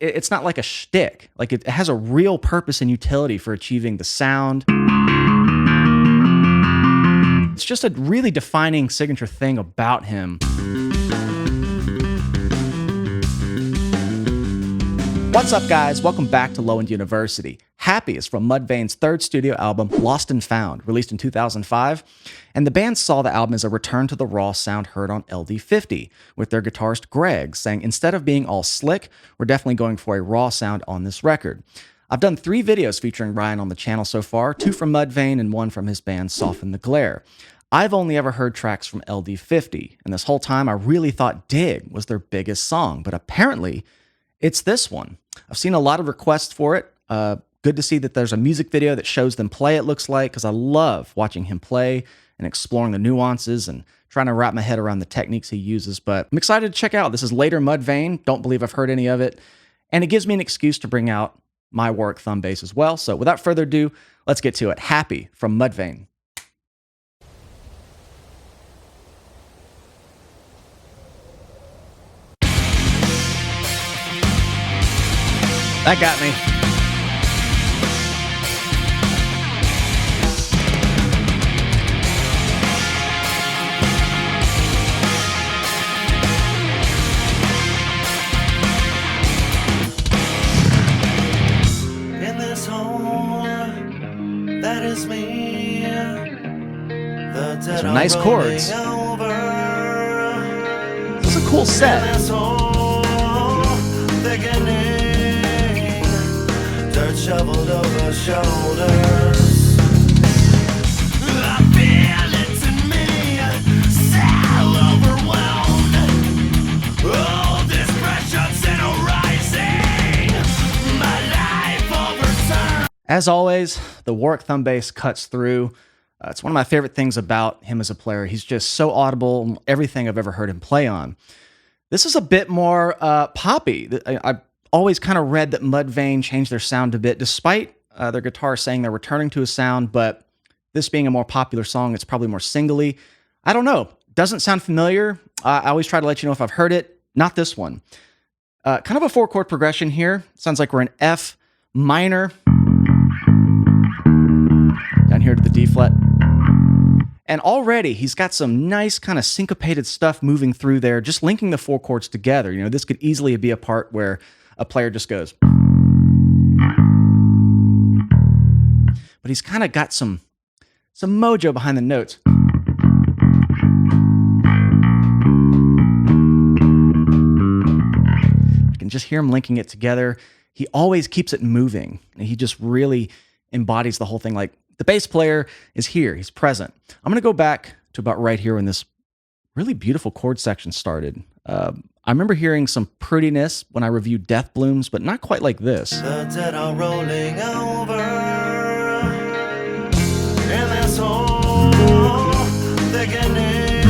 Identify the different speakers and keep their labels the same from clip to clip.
Speaker 1: It's not like a shtick. Like it has a real purpose and utility for achieving the sound. It's just a really defining signature thing about him. What's up, guys? Welcome back to Low End University. Happy is from Mudvayne's third studio album, Lost and Found, released in 2005. And the band saw the album as a return to the raw sound heard on LD50, with their guitarist Greg saying, instead of being all slick, we're definitely going for a raw sound on this record. I've done 3 videos featuring Ryan on the channel so far, 2 from Mudvayne and 1 from his band Soften the Glare. I've only ever heard tracks from LD50, and this whole time I really thought Dig was their biggest song, but apparently it's this one. I've seen a lot of requests for it. Good to see that there's a music video that shows them play, it looks like, because I love watching him play and exploring the nuances and trying to wrap my head around the techniques he uses. But I'm excited to check out. This is later Mudvayne. Don't believe I've heard any of it. And it gives me an excuse to bring out my Warwick Thumb bass as well. So without further ado, let's get to it. Happy from Mudvayne. That got me.
Speaker 2: In this home, that is me.
Speaker 1: Those are nice chords. This is a cool set.
Speaker 2: Shoveled over shoulders. I feel it in me, sail overwhelmed. All this pressure's in a rising, my life overturned.
Speaker 1: As always, the Warwick Thumb bass cuts through. It's one of my favorite things about him as a player. He's just so audible, everything I've ever heard him play on. This is a bit more poppy. I always kind of read that Mudvayne changed their sound a bit, despite their guitar saying they're returning to a sound, but this being a more popular song, it's probably more singly. I don't know. Doesn't sound familiar. I always try to let you know if I've heard it. Not this one. Kind of a 4-chord progression here. Sounds like we're in F minor. Down here to the D flat. And already he's got some nice kind of syncopated stuff moving through there, just linking the 4 chords together. You know, this could easily be a part where a player just goes. But he's kind of got some mojo behind the notes. You can just hear him linking it together. He always keeps it moving. And he just really embodies the whole thing. Like, the bass player is here. He's present. I'm going to go back to about right here when this really beautiful chord section started. I remember hearing some prettiness when I reviewed Death Blooms, but not quite like this.
Speaker 2: The dead are rolling over in this hole, thickening,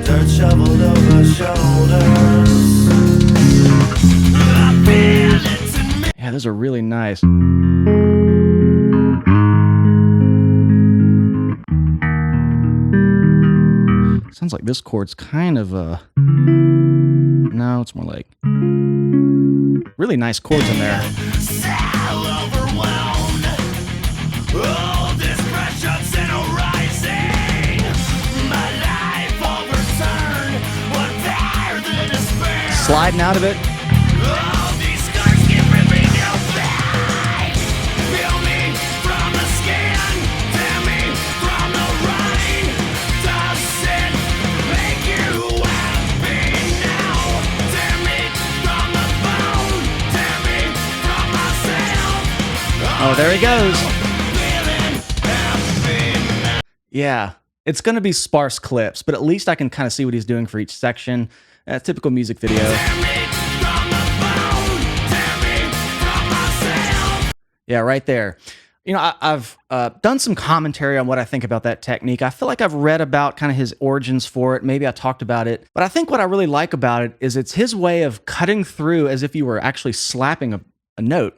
Speaker 2: dirt shoveled over shoulders. I feel it in me.
Speaker 1: Yeah, those are really nice. Sounds like this chord's kind of no, it's more like really nice chords in there. Sliding out of it. Oh, there he goes. Yeah, it's going to be sparse clips, but at least I can kind of see what he's doing for each section. Typical music video. Yeah, right there. You know, I've done some commentary on what I think about that technique. I feel like I've read about kind of his origins for it. Maybe I talked about it. But I think what I really like about it is it's his way of cutting through as if you were actually slapping a note.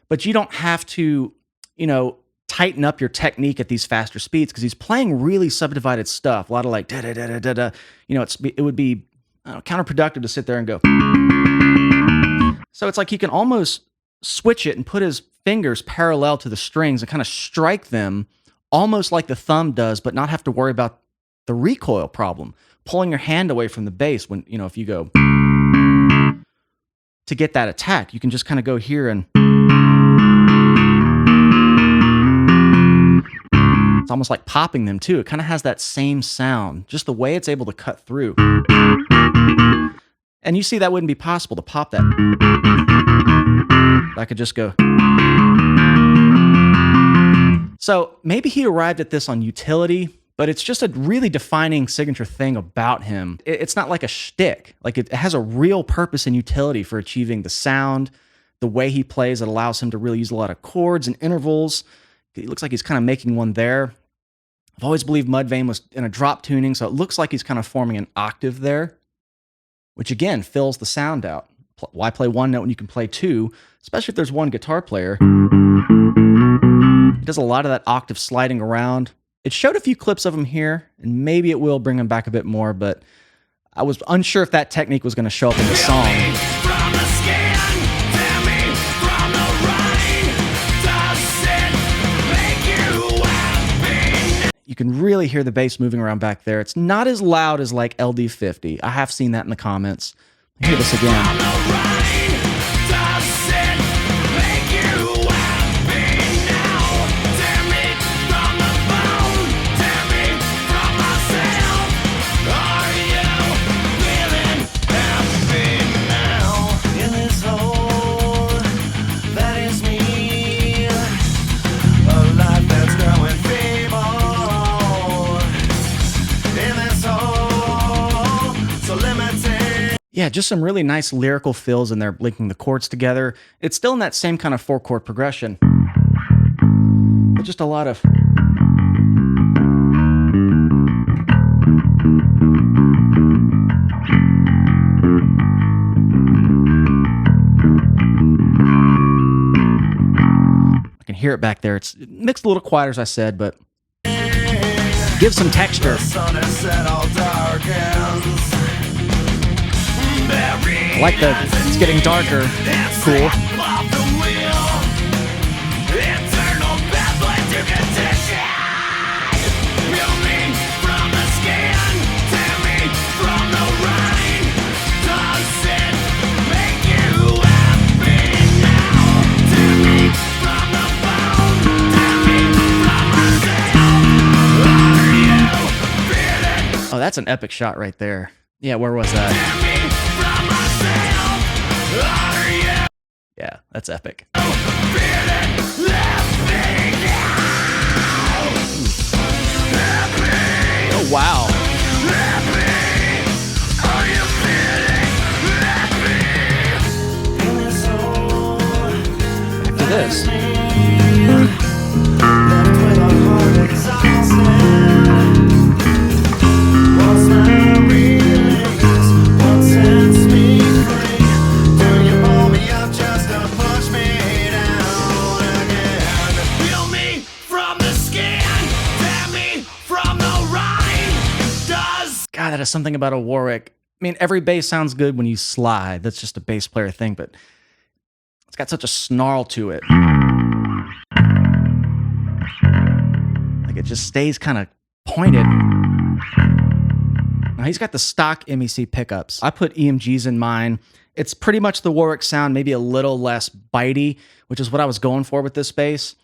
Speaker 1: But you don't have to, you know, tighten up your technique at these faster speeds because he's playing really subdivided stuff. A lot of like da da da da da da. You know, it would be counterproductive to sit there and go. So it's like he can almost switch it and put his fingers parallel to the strings and kind of strike them almost like the thumb does, but not have to worry about the recoil problem, pulling your hand away from the bass when, if you go to get that attack, you can just kind of go here and it's almost like popping them too. It kind of has that same sound, just the way it's able to cut through. And you see that wouldn't be possible to pop that. I could just go. So maybe he arrived at this on utility, but it's just a really defining signature thing about him. It's not like a shtick. Like it has a real purpose and utility for achieving the sound, the way he plays. It allows him to really use a lot of chords and intervals. It looks like he's kind of making one there. I've always believed Mudvayne was in a drop tuning, so it looks like he's kind of forming an octave there, which again fills the sound out. Why play one note when you can play two, especially if there's one guitar player? He does a lot of that octave sliding around. It showed a few clips of him here, and maybe it will bring him back a bit more, but I was unsure if that technique was going to show up in the song. You can really hear the bass moving around back there. It's not as loud as like LD50. I have seen that in the comments. Hear this again. Yeah, just some really nice lyrical fills in there, linking the chords together. It's still in that same kind of 4-chord progression, but just a lot of... I can hear it back there. It's mixed a little quieter, as I said, but gives some texture. I like the it's getting darker. Cool. Oh, that's an epic shot right there. Yeah, where was that? Yeah, that's epic. Oh, wow. Back to this. God, that is something about a Warwick. I mean, every bass sounds good when you slide. That's just a bass player thing, but it's got such a snarl to it. Like it just stays kind of pointed. Now he's got the stock MEC pickups. I put EMGs in mine. It's pretty much the Warwick sound, maybe a little less bitey, which is what I was going for with this bass.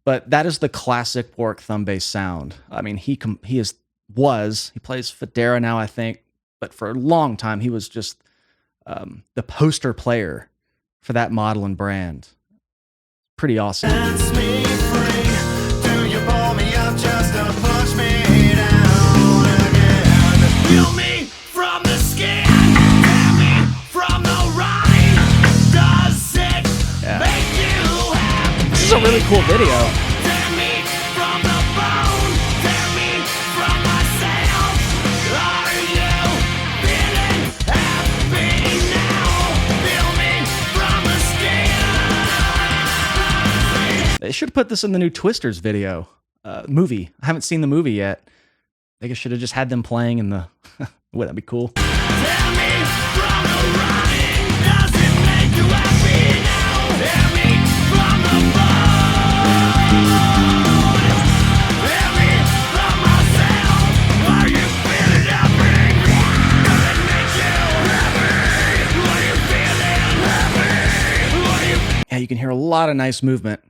Speaker 1: But that is the classic Warwick Thumb bass sound. I mean, he plays Federa now, I think, but for a long time he was just the poster player for that model and brand. Pretty awesome. This is a really cool video. They should have put this in the new Twisters video, movie. I haven't seen the movie yet. I think I should have just had them playing in the... Wouldn't that be cool? can hear a lot of nice movement.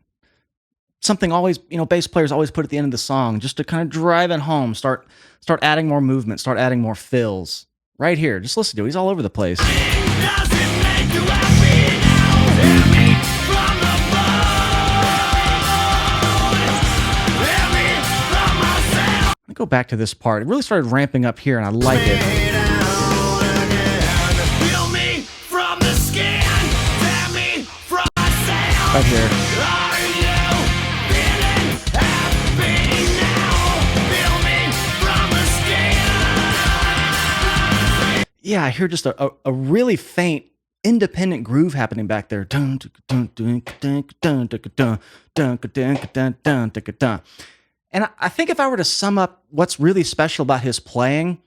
Speaker 1: Something always, bass players always put at the end of the song just to kind of drive it home, start adding more movement, start adding more fills. Right here, just listen to it. He's all over the place. Let me go back to this part. It really started ramping up here, and I like it. Right here. Yeah, I hear just a really faint, independent groove happening back there. And I think if I were to sum up what's really special about his playing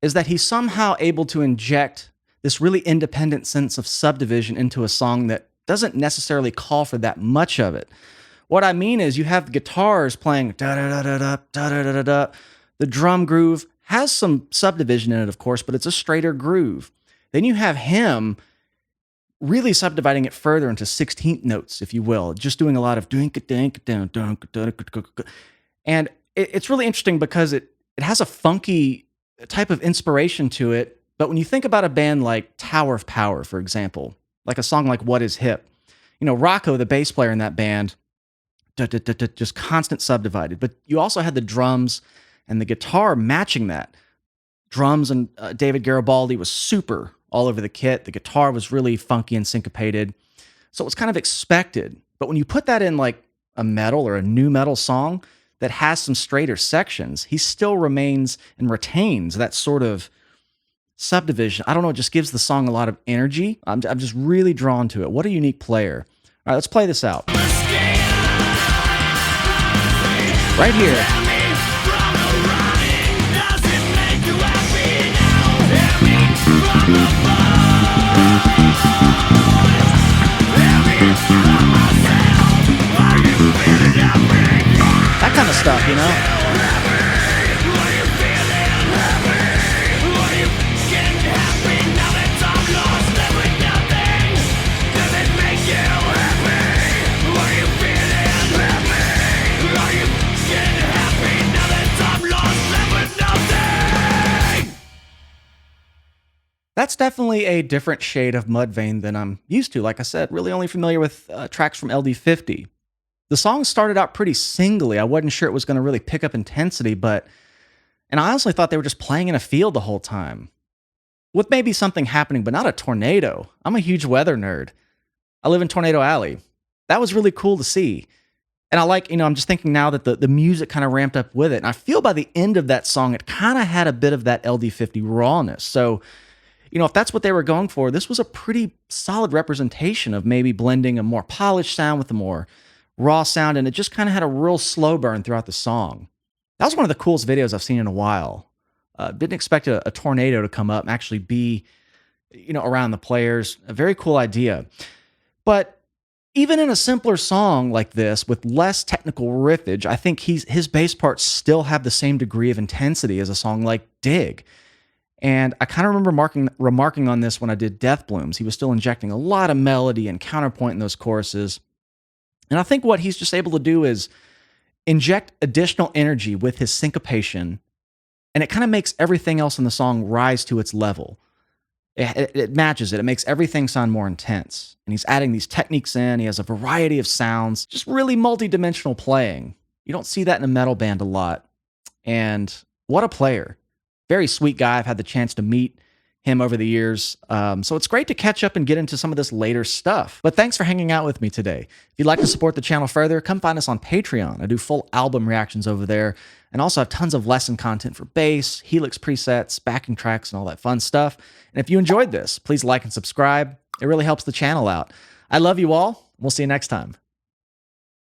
Speaker 1: is that he's somehow able to inject this really independent sense of subdivision into a song that doesn't necessarily call for that much of it. What I mean is you have the guitars playing da-da-da-da-da, da-da-da-da-da. The drum groove has some subdivision in it, of course, but it's a straighter groove. Then you have him really subdividing it further into 16th notes, if you will, just doing a lot of and it's really interesting because it has a funky type of inspiration to it. But when you think about a band like Tower of Power, for example, like a song like What Is Hip, Rocco, the bass player in that band, just constant subdivided. But you also had the drums and the guitar matching that. Drums and David Garibaldi was super all over the kit. The guitar was really funky and syncopated. So it was kind of expected. But when you put that in like a metal or a new metal song that has some straighter sections, he still remains and retains that sort of subdivision. I don't know, it just gives the song a lot of energy. I'm just really drawn to it. What a unique player. All right, let's play this out. Right here. That kind of stuff, That's definitely a different shade of Mudvayne than I'm used to. Like I said, really only familiar with tracks from LD50. The song started out pretty singly. I wasn't sure it was going to really pick up intensity, and I honestly thought they were just playing in a field the whole time. With maybe something happening, but not a tornado. I'm a huge weather nerd. I live in Tornado Alley. That was really cool to see. And I like, I'm just thinking now that the music kind of ramped up with it. And I feel by the end of that song, it kind of had a bit of that LD50 rawness. So, if that's what they were going for, this was a pretty solid representation of maybe blending a more polished sound with a more raw sound, and it just kind of had a real slow burn throughout the song. That was one of the coolest videos I've seen in a while. Didn't expect a tornado to come up and actually be, around the players. A very cool idea. But even in a simpler song like this, with less technical riffage, I think his bass parts still have the same degree of intensity as a song like Dig. And I kind of remember remarking on this when I did Death Blooms. He was still injecting a lot of melody and counterpoint in those choruses. And I think what he's just able to do is inject additional energy with his syncopation, and it kind of makes everything else in the song rise to its level. It matches it. It makes everything sound more intense. And he's adding these techniques in. He has a variety of sounds, just really multi-dimensional playing. You don't see that in a metal band a lot. And what a player. Very sweet guy. I've had the chance to meet him over the years. So it's great to catch up and get into some of this later stuff. But thanks for hanging out with me today. If you'd like to support the channel further, come find us on Patreon. I do full album reactions over there, and also have tons of lesson content for bass, Helix presets, backing tracks, and all that fun stuff. And if you enjoyed this, please like and subscribe. It really helps the channel out. I love you all. We'll see you next time.